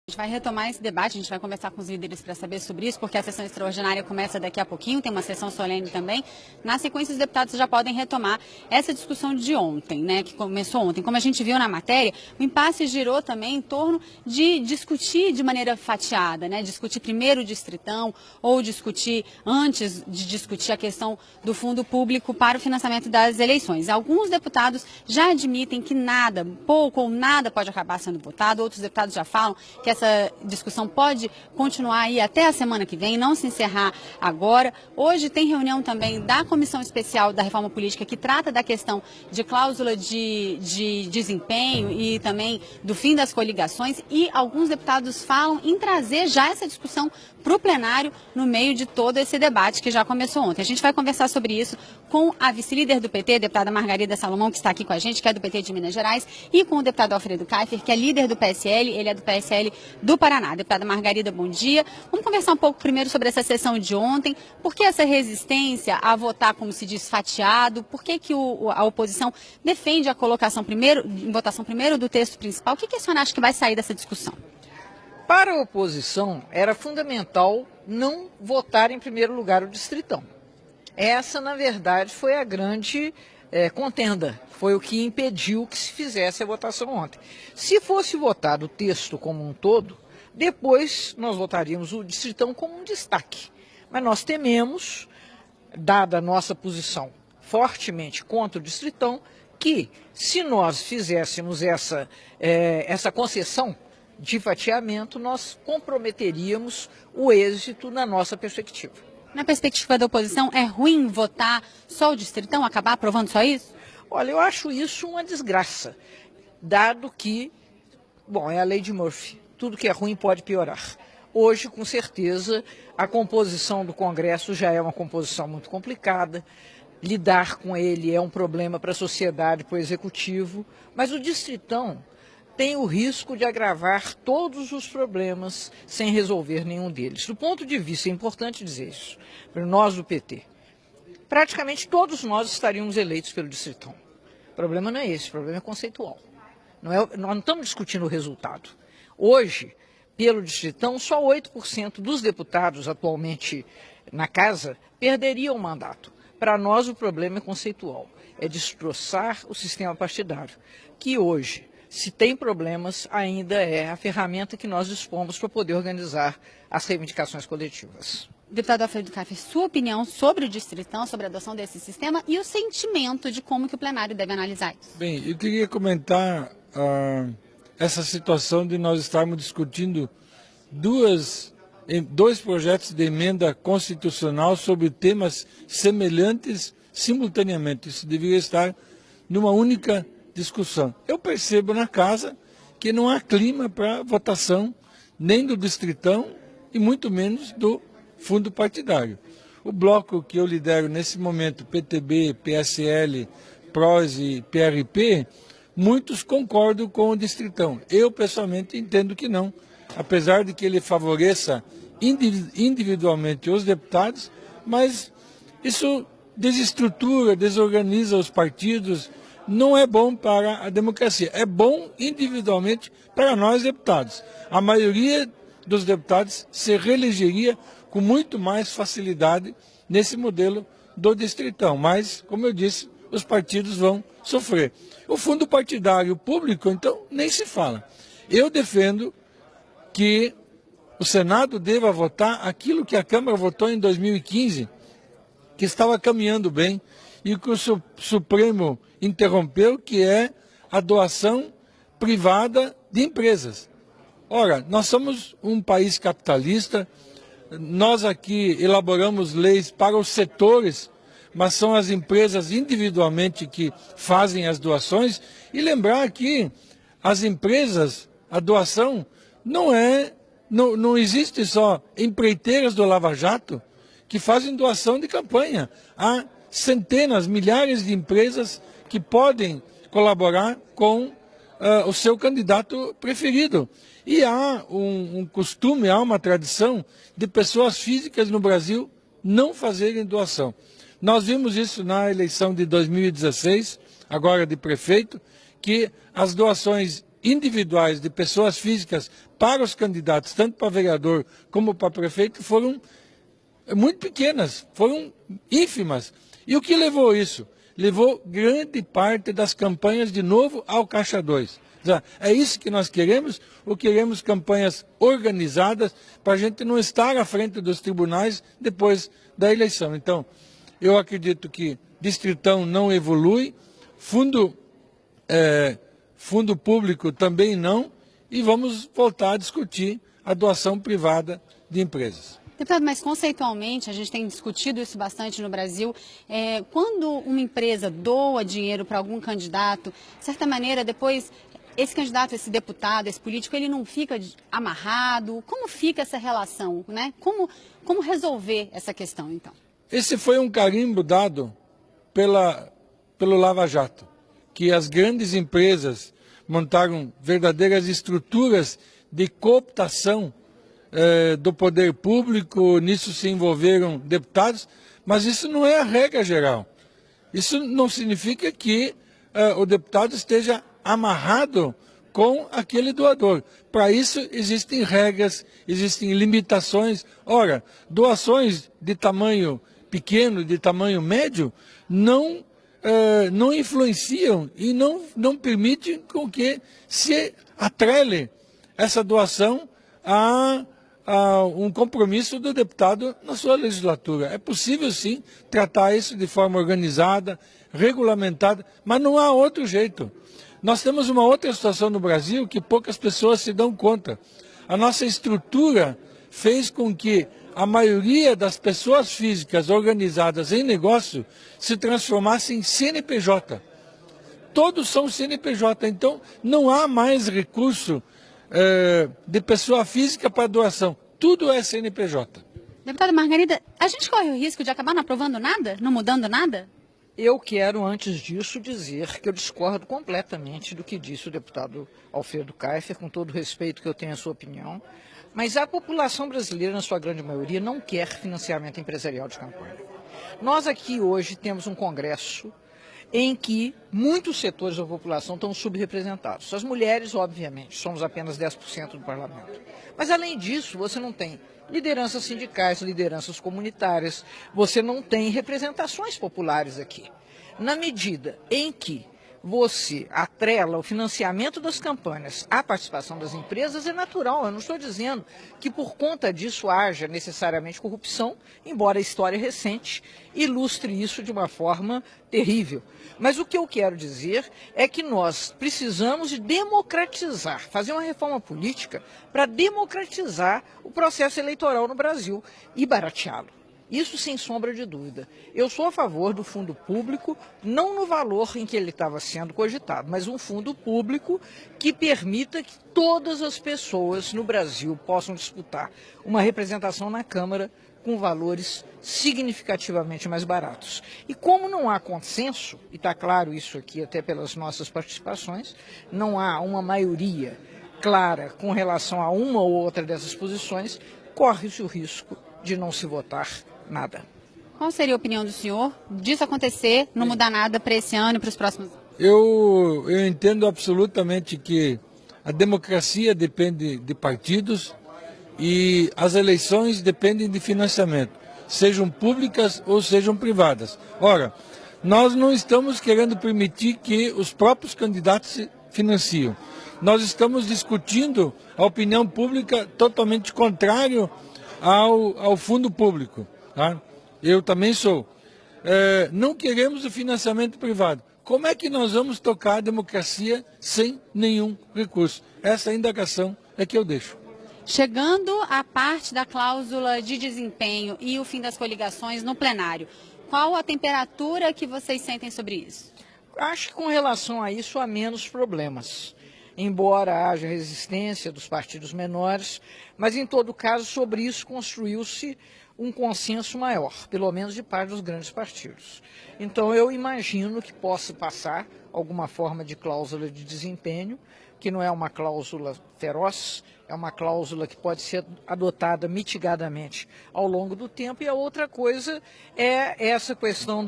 A gente vai retomar esse debate, a gente vai conversar com os líderes para saber sobre isso, porque a sessão extraordinária começa daqui a pouquinho, tem uma sessão solene também. Na sequência, os deputados já podem retomar essa discussão de ontem, né, que começou ontem. Como a gente viu na matéria, o impasse girou também em torno de discutir de maneira fatiada, né, discutir primeiro o distritão ou discutir, antes de discutir a questão do fundo público para o financiamento das eleições. Alguns deputados já admitem que nada, pouco ou nada pode acabar sendo votado, outros deputados já falam que essa discussão pode continuar aí até a semana que vem, não se encerrar agora. Hoje tem reunião também da Comissão Especial da Reforma Política que trata da questão de cláusula de desempenho e também do fim das coligações, e alguns deputados falam em trazer já essa discussão para o plenário no meio de todo esse debate que já começou ontem. A gente vai conversar sobre isso com a vice-líder do PT, a deputada Margarida Salomão, que está aqui com a gente, que é do PT de Minas Gerais, e com o deputado Alfredo Kaifer, que é líder do PSL, ele é do PSL do Paraná. Deputada Margarida, bom dia. Vamos conversar um pouco primeiro sobre essa sessão de ontem. Por que essa resistência a votar, como se diz, fatiado? Por que a oposição defende a colocação primeiro, em votação primeiro do texto principal? O que a senhora acha que vai sair dessa discussão? Para a oposição, era fundamental não votar em primeiro lugar o distritão. Essa, na verdade, foi a grande contenda, foi o que impediu que se fizesse a votação ontem. Se fosse votado o texto como um todo, depois nós votaríamos o distritão como um destaque. Mas nós tememos, dada a nossa posição fortemente contra o distritão, que se nós fizéssemos essa concessão de fatiamento, nós comprometeríamos o êxito na nossa perspectiva. Na perspectiva da oposição, é ruim votar só o distritão, acabar aprovando só isso? Olha, eu acho isso uma desgraça, dado que, bom, é a lei de Murphy, tudo que é ruim pode piorar. Hoje, com certeza, a composição do Congresso já é uma composição muito complicada, lidar com ele é um problema para a sociedade, para o Executivo, mas o distritão tem o risco de agravar todos os problemas sem resolver nenhum deles. Do ponto de vista, é importante dizer isso, para nós do PT, praticamente todos nós estaríamos eleitos pelo distritão. O problema não é esse, o problema é conceitual. Nós não estamos discutindo o resultado. Hoje, pelo distritão, só 8% dos deputados atualmente na casa perderiam o mandato. Para nós, o problema é conceitual, é destroçar o sistema partidário, que hoje, se tem problemas, ainda é a ferramenta que nós dispomos para poder organizar as reivindicações coletivas. Deputado Alfredo Kaifer, sua opinião sobre o distritão, sobre a adoção desse sistema e o sentimento de como que o plenário deve analisar isso? Bem, eu queria comentar essa situação de nós estarmos discutindo dois projetos de emenda constitucional sobre temas semelhantes simultaneamente. Isso deveria estar numa única discussão. Eu percebo na casa que não há clima para votação nem do distritão e muito menos do fundo partidário. O bloco que eu lidero nesse momento, PTB, PSL, PROS e PRP, muitos concordam com o distritão. Eu, pessoalmente, entendo que não. Apesar de que ele favoreça individualmente os deputados, mas isso desestrutura, desorganiza os partidos, não é bom para a democracia. É bom individualmente para nós deputados. A maioria dos deputados se reelegeria com muito mais facilidade nesse modelo do distritão. Mas, como eu disse, os partidos vão sofrer. O fundo partidário público, então, nem se fala. Eu defendo que o Senado deva votar aquilo que a Câmara votou em 2015, que estava caminhando bem, e que o Supremo interrompeu, que é a doação privada de empresas. Ora, nós somos um país capitalista, nós aqui elaboramos leis para os setores, mas são as empresas individualmente que fazem as doações, e lembrar que as empresas, a doação não existe só empreiteiras do Lava Jato que fazem doação de campanha. Há centenas, milhares de empresas que podem colaborar com o seu candidato preferido. E há um costume, há uma tradição de pessoas físicas no Brasil não fazerem doação. Nós vimos isso na eleição de 2016, agora de prefeito, que as doações individuais de pessoas físicas para os candidatos, tanto para vereador como para prefeito, foram muito pequenas, foram ínfimas. E o que levou isso? Levou grande parte das campanhas de novo ao Caixa 2. É isso que nós queremos, ou queremos campanhas organizadas para a gente não estar à frente dos tribunais depois da eleição. Então, eu acredito que Distritão não evolui, fundo público também não, e vamos voltar a discutir a doação privada de empresas. Deputado, mas conceitualmente, a gente tem discutido isso bastante no Brasil, quando uma empresa doa dinheiro para algum candidato, de certa maneira, depois, esse candidato, esse deputado, esse político, ele não fica amarrado? Como fica essa relação, né? Como resolver essa questão, então? Esse foi um carimbo dado pelo Lava Jato, que as grandes empresas montaram verdadeiras estruturas de cooptação do poder público, nisso se envolveram deputados, mas isso não é a regra geral. Isso não significa que o deputado esteja amarrado com aquele doador. Para isso existem regras, existem limitações. Ora, doações de tamanho pequeno, de tamanho médio, não influenciam e não permitem com que se atrele essa doação a um compromisso do deputado na sua legislatura. É possível, sim, tratar isso de forma organizada, regulamentada, mas não há outro jeito. Nós temos uma outra situação no Brasil que poucas pessoas se dão conta. A nossa estrutura fez com que a maioria das pessoas físicas organizadas em negócio se transformasse em CNPJ. Todos são CNPJ, então não há mais recurso de pessoa física para doação. Tudo é CNPJ. Deputada Margarida, a gente corre o risco de acabar não aprovando nada, não mudando nada? Eu quero, antes disso, dizer que eu discordo completamente do que disse o deputado Alfredo Kaifer, com todo o respeito que eu tenho à sua opinião, mas a população brasileira, na sua grande maioria, não quer financiamento empresarial de campanha. Nós aqui hoje temos um congresso em que muitos setores da população estão subrepresentados. As mulheres, obviamente, somos apenas 10% do parlamento. Mas, além disso, você não tem lideranças sindicais, lideranças comunitárias, você não tem representações populares aqui. Na medida em que você atrela o financiamento das campanhas à participação das empresas, é natural. Eu não estou dizendo que por conta disso haja necessariamente corrupção, embora a história recente ilustre isso de uma forma terrível. Mas o que eu quero dizer é que nós precisamos de democratizar, fazer uma reforma política para democratizar o processo eleitoral no Brasil e barateá-lo. Isso sem sombra de dúvida. Eu sou a favor do fundo público, não no valor em que ele estava sendo cogitado, mas um fundo público que permita que todas as pessoas no Brasil possam disputar uma representação na Câmara com valores significativamente mais baratos. E como não há consenso, e está claro isso aqui até pelas nossas participações, não há uma maioria clara com relação a uma ou outra dessas posições, corre-se o risco de não se votar nada. Qual seria a opinião do senhor disso acontecer, não mudar nada para esse ano e para os próximos anos? Eu entendo absolutamente que a democracia depende de partidos e as eleições dependem de financiamento, sejam públicas ou sejam privadas. Ora, nós não estamos querendo permitir que os próprios candidatos se financiem. Nós estamos discutindo a opinião pública totalmente contrário ao fundo público. Tá? Eu também sou. Não queremos o financiamento privado. Como é que nós vamos tocar a democracia sem nenhum recurso? Essa indagação é que eu deixo. Chegando à parte da cláusula de desempenho e o fim das coligações no plenário, qual a temperatura que vocês sentem sobre isso? Acho que com relação a isso há menos problemas. Embora haja resistência dos partidos menores, mas em todo caso sobre isso construiu-se um consenso maior, pelo menos de parte dos grandes partidos. Então eu imagino que possa passar alguma forma de cláusula de desempenho, que não é uma cláusula feroz, é uma cláusula que pode ser adotada mitigadamente ao longo do tempo. E a outra coisa é essa questão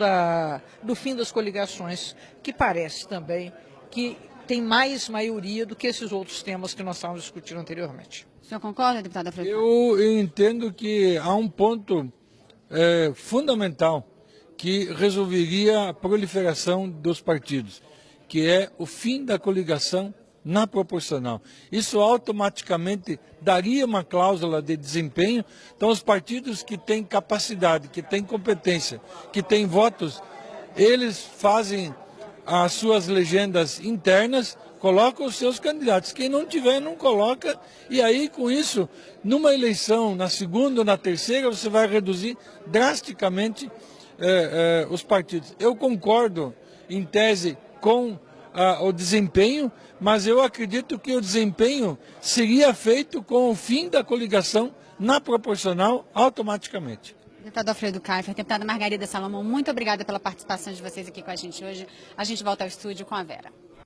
do fim das coligações, que parece também que tem mais maioria do que esses outros temas que nós estávamos discutindo anteriormente. O senhor concorda, deputada Alfredo? Eu entendo que há um ponto fundamental que resolveria a proliferação dos partidos, que é o fim da coligação na proporcional. Isso automaticamente daria uma cláusula de desempenho. Então, os partidos que têm capacidade, que têm competência, que têm votos, eles fazem as suas legendas internas, colocam os seus candidatos. Quem não tiver, não coloca. E aí, com isso, numa eleição, na segunda ou na terceira, você vai reduzir drasticamente os partidos. Eu concordo, em tese, com o desempenho, mas eu acredito que o desempenho seria feito com o fim da coligação na proporcional automaticamente. Deputado Alfredo Kiefer, deputada Margarida Salomão, muito obrigada pela participação de vocês aqui com a gente hoje. A gente volta ao estúdio com a Vera.